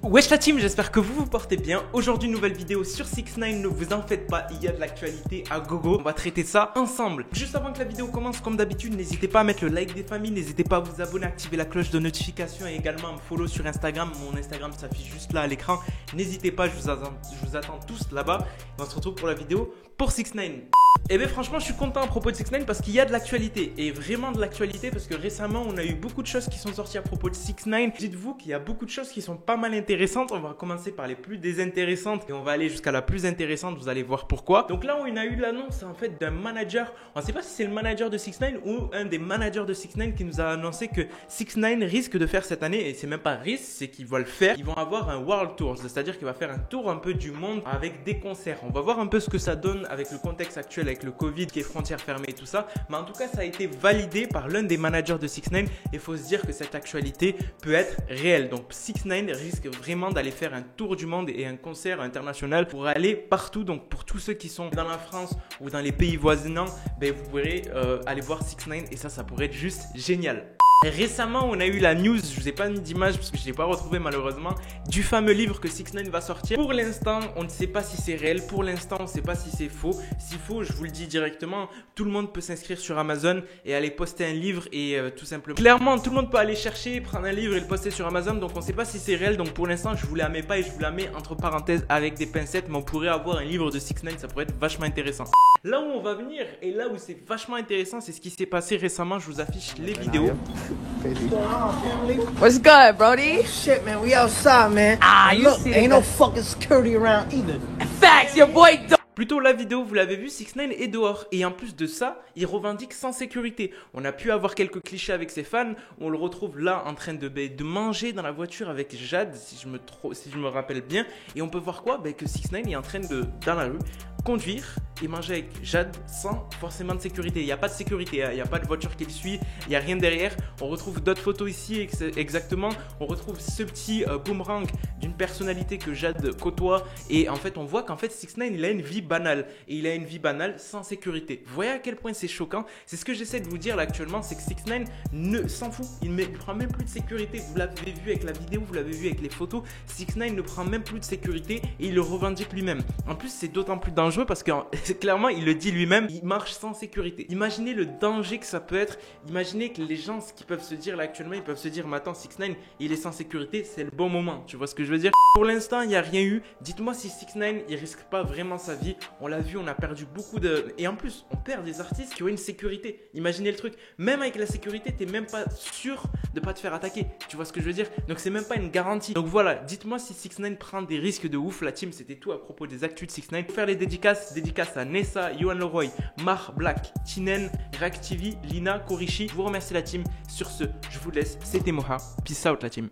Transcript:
Wesh la team, j'espère que vous vous portez bien. Aujourd'hui, nouvelle vidéo sur 6ix9ine, ne vous en faites pas, il y a de l'actualité à gogo. On va traiter ça ensemble. Juste avant que la vidéo commence, comme d'habitude, n'hésitez pas à mettre le like des familles, n'hésitez pas à vous abonner, activer la cloche de notification et également à me follow sur Instagram. Mon Instagram s'affiche juste là à l'écran. N'hésitez pas, je vous attends tous là-bas. On se retrouve pour la vidéo pour 6ix9ine. Et bien franchement, je suis content à propos de 6ix9ine parce qu'il y a de l'actualité et vraiment de l'actualité parce que récemment, on a eu beaucoup de choses qui sont sorties à propos de 6ix9ine. Dites-vous qu'il y a beaucoup de choses qui sont pas mal intéressantes. On va commencer par les plus désintéressantes et on va aller jusqu'à la plus intéressante. Vous allez voir pourquoi. Donc là, on a eu l'annonce en fait d'un manager. On ne sait pas si c'est le manager de 6ix9ine ou un des managers de 6ix9ine qui nous a annoncé que 6ix9ine risque de faire cette année, et c'est même pas risque, c'est qu'ils vont le faire. Ils vont avoir un World Tour, c'est-à-dire qu'il va faire un tour un peu du monde avec des concerts. On va voir un peu ce que ça donne avec le contexte actuel, avec le Covid, qui est frontières fermées et tout ça. Mais en tout cas, ça a été validé par l'un des managers de 6ix9ine et il faut se dire que cette actualité peut être réelle. Donc 6ix9ine risque vraiment d'aller faire un tour du monde et un concert international pour aller partout. Donc pour tous ceux qui sont dans la France ou dans les pays voisinants, ben, vous pourrez aller voir 6ix9ine et ça pourrait être juste génial. Et récemment, on a eu la news, je vous ai pas mis d'image parce que je l'ai pas retrouvé malheureusement, du fameux livre que 6ix9ine va sortir. Pour l'instant, on ne sait pas si c'est réel. Pour l'instant, on ne sait pas si c'est faux. S'il faut, je vous le dis directement, tout le monde peut s'inscrire sur Amazon et aller poster un livre et tout simplement. Clairement, tout le monde peut aller chercher, prendre un livre et le poster sur Amazon. Donc, on ne sait pas si c'est réel. Donc, pour l'instant, je vous la mets pas et je vous la mets entre parenthèses avec des pincettes. Mais on pourrait avoir un livre de 6ix9ine, ça pourrait être vachement intéressant. Là où on va venir et là où c'est vachement intéressant, c'est ce qui s'est passé récemment. Je vous affiche les vidéos. What's good, Brody? Shit, man, we outside, man. You Look, see ain't the no fucking security around either. facts, your boy. Plutôt la vidéo, vous l'avez vu, 6ix9ine est dehors. Et en plus de ça, il revendique sans sécurité. On a pu avoir quelques clichés avec ses fans. On le retrouve là en train de manger dans la voiture avec Jade, si je me rappelle bien. Et on peut voir quoi? Que 6ix9ine est en train de, dans la rue, conduire et manger avec Jade sans forcément de sécurité. Il n'y a pas de sécurité, il n'y a pas de voiture qui le suit, il n'y a rien derrière. On retrouve d'autres photos ici, exactement. On retrouve ce petit boomerang d'une personnalité que Jade côtoie. Et en fait, on voit qu'en fait, 6ix9ine, il a une vie banale. Et il a une vie banale sans sécurité. Vous voyez à quel point c'est choquant? C'est ce que j'essaie de vous dire là actuellement, c'est que 6ix9ine ne s'en fout. Il ne prend même plus de sécurité. Vous l'avez vu avec la vidéo, vous l'avez vu avec les photos. 6ix9ine ne prend même plus de sécurité et il le revendique lui-même. En plus, c'est d'autant plus dangereux parce que clairement, il le dit lui-même, il marche sans sécurité. Imaginez le danger que ça peut être. Imaginez que les gens, ce qu'ils peuvent se dire là actuellement, ils peuvent se dire, mais attends, 6ix9ine, il est sans sécurité, c'est le bon moment. Tu vois ce que je veux dire? Pour l'instant, il n'y a rien eu. Dites-moi si 6ix9ine, il risque pas vraiment sa vie. On l'a vu, on a perdu beaucoup de... Et en plus, on perd des artistes qui ont une sécurité. Imaginez le truc. Même avec la sécurité, t'es même pas sûr de pas te faire attaquer. Tu vois ce que je veux dire? Donc c'est même pas une garantie. Donc voilà, dites-moi si 6ix9ine prend des risques de ouf. La team, c'était tout à propos des actus de 6ix9ine. Pour faire les dédicaces à Nessa, Yohan Leroy, Mar Black, Tinen, Reactivi, Lina, Korishi. Je vous remercie la team. Sur ce, je vous laisse. C'était Moha. Peace out la team.